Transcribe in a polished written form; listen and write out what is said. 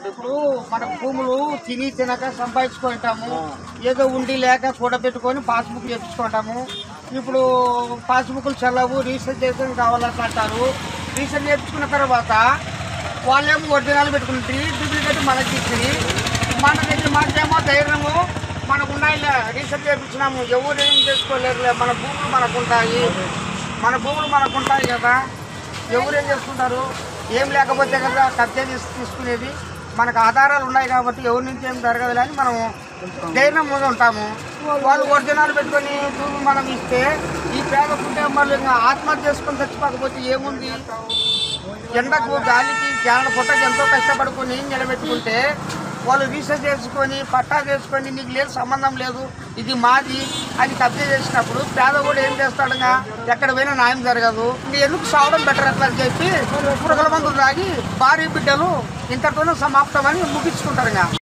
ఇప్పుడు మన భూములు తిని తినక సంపాదించుకుంటాము, ఏదో ఉండి లేక కూడబెట్టుకొని పాస్బుక్ చేపించుకుంటాము. ఇప్పుడు పాస్బుక్లు చెల్లవు, రీసెర్చ్ కావాలంటే అంటారు. రీసెర్చ్ చేయించుకున్న తర్వాత వాళ్ళేమో ఒరిజినల్ పెట్టుకుంటే డూప్లికేట్ మనకి ఇచ్చి మాకేమో ధైర్యము మనకు ఉన్నాయి. రీసెర్చ్ చేయించినాము, ఎవరు ఏం చేసుకోలేరులే, మన భూములు మనకు ఉంటాయి కదా, ఎవరేం చేసుకుంటారు? ఏం లేకపోతే కదా కబ్జా తీసుకునేది. మనకు ఆధారాలు ఉన్నాయి కాబట్టి ఎవరి నుంచి ఏం జరగదు అని మనం ధైర్యం ముందు ఉంటాము. వాళ్ళు ఒరిజినల్ పెట్టుకొని భూమి మనం ఇస్తే ఈ పేద కుటుంబాలు ఇంకా ఆత్మహత్య చేసుకొని చచ్చిపోకపోతే ఏముంది? ఎండకు గాలికి జాన పుట్టకి ఎంతో కష్టపడుకొని నిలబెట్టుకుంటే వాళ్ళు రీసెర్చ్ చేసుకొని పట్టా చేసుకొని నీకు లేదు సంబంధం లేదు ఇది మాది అని కబ్జా చేసినప్పుడు పేద కూడా ఏం చేస్తాడుగా, ఎక్కడ పోయినా న్యాయం జరగదు. ఎందుకు సావడం బెటర్ అట్లా అని చెప్పి పురుగుల మందులు తాగి భార్య బిడ్డలు ఇంతతోనే సమాప్తమని ముగించుకుంటారు.